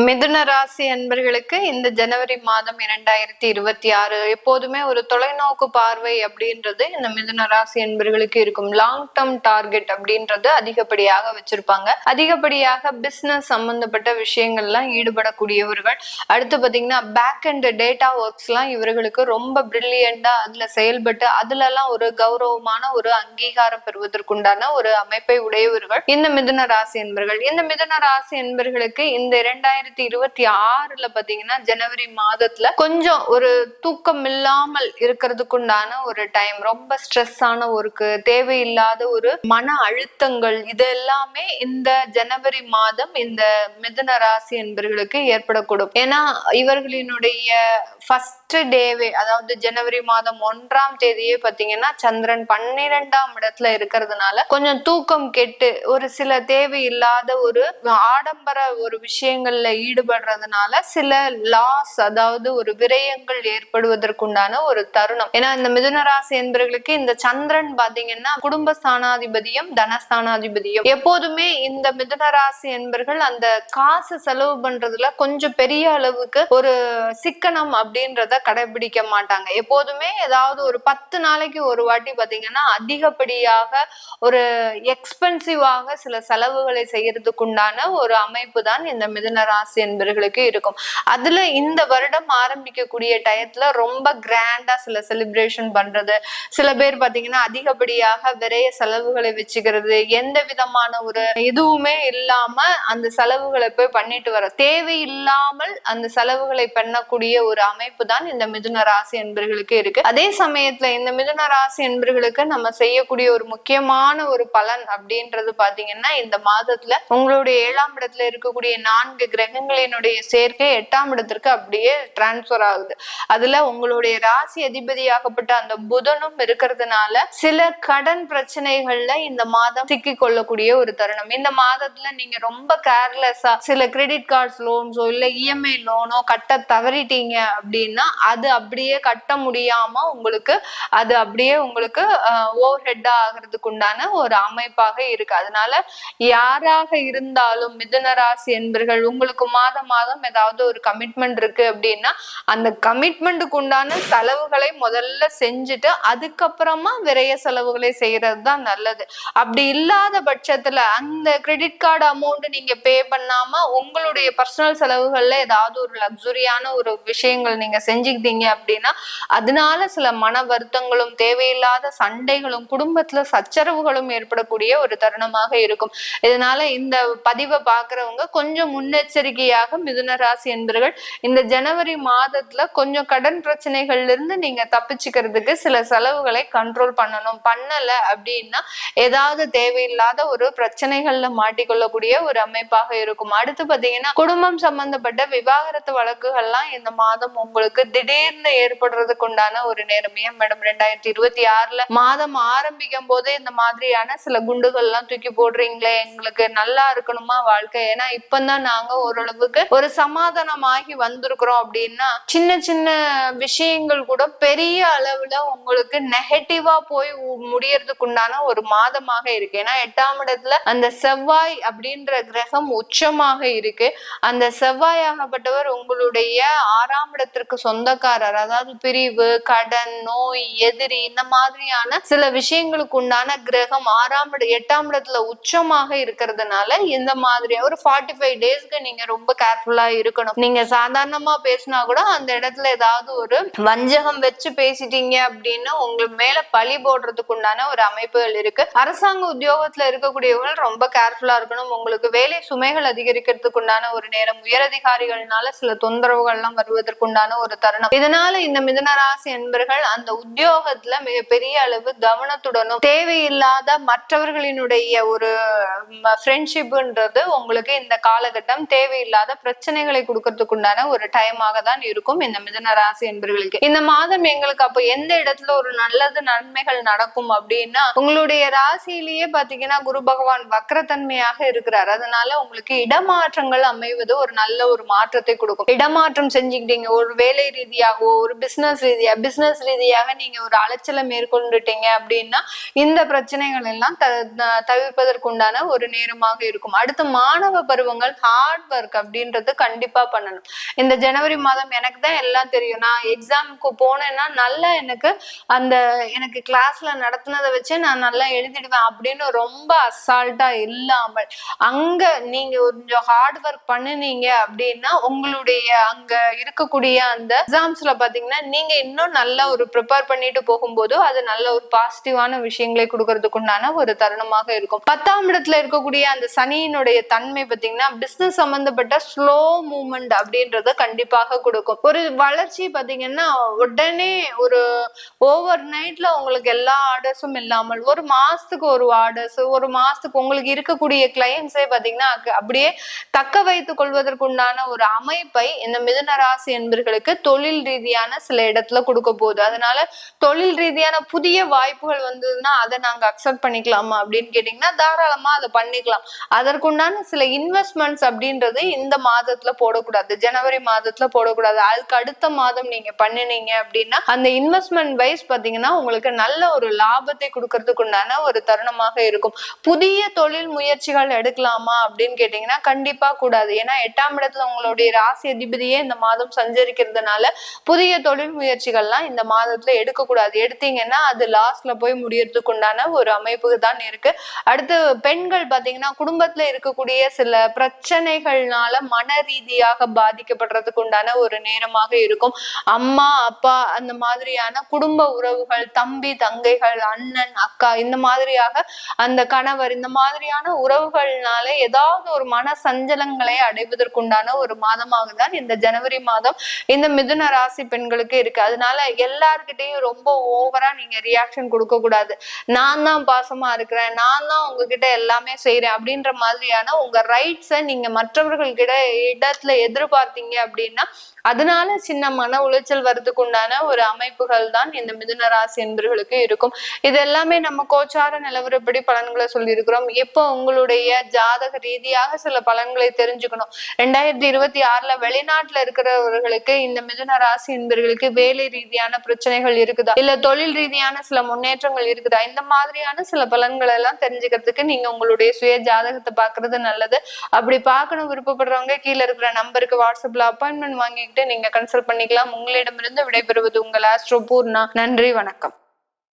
மிதுன ராசி அன்பர்களுக்கு இந்த ஜனவரி மாதம் 2026 எப்போதுமே ஒரு தொலைநோக்கு பார்வை அப்படின்றது இந்த மிதுன ராசி அன்பர்களுக்கு இருக்கும். லாங் டேர்ம் டார்கெட் அப்படின்றது அதிகப்படியாக வச்சிருப்பாங்க. அதிகப்படியாக பிசினஸ் சம்பந்தப்பட்ட விஷயங்கள்லாம் ஈடுபடக்கூடியவர்கள். அடுத்து பாத்தீங்கன்னா பேக் அண்ட் டேட்டா ஒர்க்ஸ் எல்லாம் இவர்களுக்கு ரொம்ப பிரில்லியண்டா அதுல செயல்பட்டு அதுல எல்லாம் ஒரு கௌரவமான ஒரு அங்கீகாரம் பெறுவதற்குண்டான ஒரு அமைப்பை உடையவர்கள் இந்த மிதுன ராசி அன்பர்கள். இந்த மிதுன ராசி அன்பர்களுக்கு இந்த 2026 பாத்தீங்கன்னா ஜனவரி மாதத்துல கொஞ்சம் ஒரு தூக்கம் இல்லாமல் இருக்கிறதுக்குண்டான ஒரு டைம். ரொம்ப ஸ்ட்ரெஸ் ஆன ஒர்க்கு, தேவையில்லாத ஒரு மன அழுத்தங்கள், இது எல்லாமே இந்த ஜனவரி மாதம் இந்த மிதுன ராசி என்பர்களுக்கு ஏற்படக்கூடும். ஏன்னா இவர்களினுடைய ஃபர்ஸ்ட் டேவே, அதாவது ஜனவரி மாதம் 1ஆம் தேதியே பாத்தீங்கன்னா சந்திரன் 12ஆம் இடத்துல இருக்கிறதுனால கொஞ்சம் தூக்கம் கெட்டு ஒரு சில தேவையில்லாத ஒரு ஆடம்பர ஒரு விஷயங்கள்ல ஈடுபடுறதுனால சில லாஸ், அதாவது ஒரு விரயங்கள் ஏற்படுவதற்குண்டான ஒரு தருணம். ஏன்னா இந்த மிதுன ராசி என்பவர்களுக்கு இந்த சந்திரன் பாத்தீங்கன்னா குடும்ப ஸ்தானாதிபதியும் தனஸ்தானாதிபதியும். எப்போதுமே இந்த மிதுன ராசி என்பர்கள் அந்த காசு செலவு பண்றதுல கொஞ்சம் பெரிய அளவுக்கு ஒரு சிக்கனம் அப்படின்றத கடைபிடிக்க மாட்டாங்க. எப்போதுமே ஏதாவது ஒரு 10 நாளைக்கு ஒரு வாட்டி பாத்தீங்கன்னா அதிகப்படியாக ஒரு எக்ஸ்பென்சிவாக சில செலவுகளை செய்யறதுக்குண்டான ஒரு அமைப்பு தான் இந்த மிதுன ராசி என்பர்களுக்கு இருக்கும். அதுல இந்த வருடம் ஆரம்பிக்கக்கூடிய டயத்துல ரொம்ப கிராண்டா சில செலிப்ரேஷன் பண்றது, சில பேர் பாத்தீங்கன்னா அதிகப்படியாக விரைய செலவுகளை வச்சுக்கிறது, எந்த விதமான ஒரு இதுவுமே இல்லாம அந்த செலவுகளை போய் பண்ணிட்டு வர, தேவையில்லாமல் அந்த செலவுகளை பண்ணக்கூடிய ஒரு அமைப்பு தான் இந்த மிதுன ராசி என்பர்களுக்கு இருக்கு. அதே சமயத்துல இந்த மிதுன ராசி என்பர்களுக்கு நம்ம செய்யக்கூடிய ஒரு முக்கியமான ஒரு பலன் அப்படின்றது பாத்தீங்கன்னா இந்த மாதத்துல உங்களுடைய 7ஆம் இடத்துல இருக்கக்கூடிய 4 கிரகங்களினுடைய சேர்க்கை 8ஆம் இடத்திற்கு அப்படியே டிரான்ஸ்பர் ஆகுது. அதுல உங்களுடைய ராசி அதிபதியாகப்பட்ட அந்த புதனும் இருக்கிறதுனால சில கடன் பிரச்சனைகள்ல இந்த மாதம் சிக்கி கொள்ளக்கூடிய ஒரு தருணம். இந்த மாதத்துல நீங்க ரொம்ப கேர்லெஸ்ஸா சில கிரெடிட் கார்ட்ஸ் லோன்ஸோ இல்ல இஎம்ஐ லோனோ கட்ட தவறிட்டீங்க அப்படின்னா அது அப்படியே கட்ட முடியாம உங்களுக்கு அது அப்படியே உங்களுக்கு ஓவர் ஹெட் ஆகிறதுக்கு உண்டான ஒரு அமைப்பாக இருக்கு. அதனால யாராக இருந்தாலும் மிதுன ராசி என்பர்கள் உங்களுக்கு மாதம் ஏதாவது ஒரு கமிட்மெண்ட் இருக்கு அப்படின்னா அந்த கமிட்மெண்ட்டுக்கு உண்டான செலவுகளை முதல்ல செஞ்சுட்டு அதுக்கப்புறமா விரைய செலவுகளை செய்யறது தான் நல்லது. அப்படி இல்லாத பட்சத்துல அந்த கிரெடிட் கார்டு அமௌண்ட் நீங்க பே பண்ணாம உங்களுடைய பர்சனல் செலவுகள்ல ஏதாவது ஒரு லக்ஸுரியான ஒரு விஷயங்கள் நீங்க செஞ்சுக்கிட்டீங்க அப்படின்னா அதனால சில மன வருத்தங்களும் தேவையில்லாத சண்டைகளும் குடும்பத்துல சச்சரவுகளும் ஏற்படக்கூடிய ஒரு தருணமாக இருக்கும். இதனால இந்த பதிவை பாக்குறவங்க கொஞ்சம் முன்னெச்சரிக்கையாக மிதுன ராசி என்பர்கள் இந்த ஜனவரி மாதத்துல கொஞ்சம் கடன் பிரச்சனைகள்ல இருந்து நீங்க தப்பிச்சுக்கிறதுக்கு சில செலவுகளை கண்ட்ரோல் பண்ணணும். பண்ணல அப்படின்னா ஏதாவது தேவையில்லாத ஒரு பிரச்சனைகள்ல மாட்டிக்கொள்ளக்கூடிய ஒரு அமைப்பாக இருக்கும். அடுத்து பாத்தீங்கன்னா குடும்பம் சம்பந்தப்பட்ட விவாகரத்து வழக்குகள்லாம் இந்த மாதம் உங்களுக்கு திடீர்னு ஏற்படுறதுக்கு உண்டான ஒரு நேரம். ஏன் மேடம் 2026 மாதம் ஆரம்பிக்கும் போதே இந்த மாதிரியான சில குண்டுகள் எல்லாம் தூக்கி போடுறீங்களே, எங்களுக்கு நல்லா இருக்கணுமா வாழ்க்கை, ஏன்னா இப்பதான் நாங்க ஓரளவுக்கு ஒரு சமாதானமாகி வந்திருக்கிறோம் அப்படின்னா சின்ன சின்ன விஷயங்கள் கூட பெரிய அளவுல உங்களுக்கு நெகட்டிவா போய் முடியறதுக்கு உண்டான ஒரு மாதமாக இருக்கு. ஏன்னா 8ஆம் இடத்துல அந்த செவ்வாய் அப்படின்ற கிரகம் உச்சமாக இருக்கு. அந்த செவ்வாயாகப்பட்டவர் உங்களுடைய 6ஆம் இடத்திற்கு சொந்தக்காரர். அதாவது பிரிவு, கடன், நோய், எதிரி, இந்த மாதிரியான சில விஷயங்களுக்கு உண்டான கிரகம் 8ஆம் இடத்துல உச்சமாக இருக்கிறதுனால இந்த மாதிரி ஒரு 45 டேஸ்க்கு நீங்க ரொம்ப கேர்ஃபுல்லா இருக்கணும். நீங்க சாதாரணமா பேசினா கூட அந்த இடத்துல ஏதாவது ஒரு வஞ்சகம் வச்சு பேசிட்டீங்க அப்படின்னா உங்களுக்கு மேல பழி போடுறதுக்கு உண்டான ஒரு அமைப்புகள் இருக்கு. அரசாங்க உத்தியோகத்துல இருக்கக்கூடியவர்கள் ரொம்ப கேர்ஃபுல்லா இருக்கணும். உங்களுக்கு வேலை சுமைகள் அதிகரிக்கிறதுக்கு உண்டான ஒரு நேரம். உயரதிகாரிகள்னால சில தொந்தரவுகள் எல்லாம் வருவதற்கு உண்டான ஒரு தருணம். இதனால இந்த மிதுன ராசி என்பர்கள் அந்த உத்தியோகத்துல மிகப்பெரிய அளவு கவனத்துடனும் தேவையில்லாத மற்றவர்களினுடைய ஒரு ஃப்ரெண்ட்ஷிப்ன்றது உங்களுக்கு இந்த காலகட்டம் தேவையில்லாத பிரச்சனைகளை கொடுக்கறதுக்கு உண்டான ஒரு டைமாக தான் இருக்கும் இந்த மிதுன ராசி என்பர்களுக்கு. இந்த மாதம் எங்களுக்கு அப்போ எந்த இடத்துல ஒரு நல்லது நன்மைகள் நடக்கும் அப்படின்னா உங்களுடைய ராசியிலேயே பாத்தீங்கன்னா குரு பகவான் வக்ரத்தன்மையாக இருக்கிறார். அதனால உங்களுக்கு இடமாற்றங்கள் அமைவது ஒரு நல்ல ஒரு மாற்றத்தை கொடுக்கும். இடமாற்றம் செஞ்சுக்கிட்டீங்க ஒரு வேலை ரீதியாகவோ ஒரு பிசினஸ் ரீதியாக நீங்க ஒரு அலைச்சலை மேற்கொண்டுட்டீங்க அப்படின்னா இந்த பிரச்சனைகள் எல்லாம் தவிர்ப்பதற்குண்டான ஒரு நேரமாக இருக்கும். அடுத்து மாணவ பருவங்கள் ஹார்ட் ஒர்க் ஒர்க் அப்படின்றது கண்டிப்பா பண்ணணும். இந்த ஜனவரி மாதம் எனக்கு தான் எல்லாம் தெரியும், நான் எக்ஸாமுக்கு போனேன்னா நல்லா எனக்கு கிளாஸ்ல நடத்துனதை வச்சு நான் நல்லா எழுதிடுவேன் அப்படின்னு ரொம்ப அசால்ட்டா இல்லாமல் அங்க நீங்க கொஞ்சம் ஹார்ட் ஒர்க் பண்ணுனீங்க அப்படின்னா உங்களுடைய அங்க இருக்கக்கூடிய அந்த எக்ஸாம்ஸ்ல பாத்தீங்கன்னா நீங்க இன்னும் நல்ல ஒரு ப்ரிப்பேர் பண்ணிட்டு போகும்போது அது நல்ல ஒரு பாசிட்டிவான விஷயங்களை கொடுக்கறதுக்கு உண்டான ஒரு தருணமாக இருக்கும். 10ஆம் இடத்துல இருக்கக்கூடிய அந்த சனியினுடைய தன்மை பாத்தீங்கன்னா பிசினஸ் சம்பந்தப்பட்ட ஸ்லோ மூவ்மெண்ட் அப்படின்றத கண்டிப்பாக கொடுக்கும். ஒரு வளர்ச்சி பாத்தீங்கன்னா உடனே ஒரு ஓவர் நைட்ல உங்களுக்கு எல்லா ஆர்டர்ஸும் இல்லாமல் ஒரு மாசத்துக்கு ஒரு ஆர்டர்ஸ், ஒரு மாசத்துக்கு உங்களுக்கு இருக்கக்கூடிய கிளையன்ஸே பாத்தீங்கன்னா அப்படியே தக்க வைத்துக் கொள்வதற்குண்டான ஒரு அமைப்பை இந்த மிதுன ராசி என்பர்களுக்கு தொழில் ரீதியான சில இடத்துல கொடுக்க போகுது. அதனால தொழில் ரீதியான புதிய வாய்ப்புகள் வந்ததுன்னா அதை நாங்க அக்செப்ட் பண்ணிக்கலாமா அப்படின்னு கேட்டீங்கன்னா தாராளமா அதை பண்ணிக்கலாம். அதற்குண்டான சில இன்வெஸ்ட்மெண்ட்ஸ் அப்படின்றது இந்த மாதத்துல போடக்கூடாது, ஜனவரி மாதத்துல போடக்கூடாது. அதுக்கு அடுத்த மாதம் நீங்க பண்ணினீங்க அப்படின்னா அந்த இன்வெஸ்ட்மெண்ட் வைஸ் பாத்தீங்கன்னா உங்களுக்கு நல்ல ஒரு லாபத்தை கொடுக்கறதுக்கு உண்டான ஒரு தருணமாக இருக்கும். புதிய தொழில் முயற்சிகள் எடுக்கலாமா அப்படின்னு கேட்டீங்கன்னா கண்டிப்பா கூடாது. ஏன்னா 8ஆம் இடத்துல உங்களுடைய ராசி அதிபதியே இந்த மாதம் சஞ்சரிக்கிறதுனால புதிய தொழில் முயற்சிகள்லாம் இந்த மாதத்துல எடுக்கக்கூடாது. எடுத்தீங்கன்னா அது லாஸ்ட்ல போய் முடியறதுக்கு உண்டான ஒரு அமைப்பு தான் இருக்கு. அடுத்து பெண்கள் பாத்தீங்கன்னா குடும்பத்துல இருக்கக்கூடிய சில பிரச்சனைகள்னால மன ரீதியாக பாதிக்கப்படுறதுக்கு உண்டான ஒரு நேரமாக இருக்கும். அம்மா அப்பா அந்த மாதிரியான குடும்ப உறவுகள், தம்பி தங்கைகள், அண்ணன் அக்கா, இந்த மாதிரியாக அந்த கணவர், இந்த மாதிரியான உறவுகள்னால ஏதாவது ஒரு மன சஞ்சலங்களை அடைவதற்குண்டான ஒரு மாதமாக தான் இந்த ஜனவரி மாதம் இந்த மிதுன ராசி பெண்களுக்கு இருக்கு. அதனால எல்லார்கிட்டையும் ரொம்ப ஓவரா நீங்க ரியாக்ஷன் கொடுக்க கூடாது. நான் தான் பாசமா இருக்கிறேன், நான் தான் உங்ககிட்ட எல்லாமே செய்யறேன் அப்படின்ற மாதிரியான உங்க ரைட்ஸை நீங்க மற்றவர்கள் இடத்துல எதிர்பார்த்தீங்க அப்படின்னா அதனால சின்ன மன உளைச்சல் வர்றதுக்கு உண்டான ஒரு அமைப்புகள் தான் இந்த மிதுன ராசி என்பர்களுக்கு இருக்கும். இது எல்லாமே நம்ம கோச்சார நிலவரப்படி பலன்களை சொல்லி இருக்கிறோம். எப்போ உங்களுடைய ஜாதக ரீதியாக சில பலன்களை தெரிஞ்சுக்கணும். 2026 வெளிநாட்டுல இருக்கிறவர்களுக்கு இந்த மிதுன ராசி என்பர்களுக்கு வேலை ரீதியான பிரச்சனைகள் இருக்குதா, இல்ல தொழில் ரீதியான சில முன்னேற்றங்கள் இருக்குதா, இந்த மாதிரியான சில பலன்கள் எல்லாம் தெரிஞ்சுக்கிறதுக்கு நீங்க உங்களுடைய சுய ஜாதகத்தை பாக்குறது நல்லது. அப்படி பார்க்கணும் விருப்பப்படுறவங்க கீழே இருக்கிற நம்பருக்கு வாட்ஸ்அப்ல அப்பாயின்மெண்ட் வாங்கிக்கிட்டு நீங்க கன்சல்ட் பண்ணிக்கலாம். உங்களிடமிருந்து விடைபெறுவது உங்கள் ஆஸ்ட்ரோ பூர்ணா. நன்றி, வணக்கம்.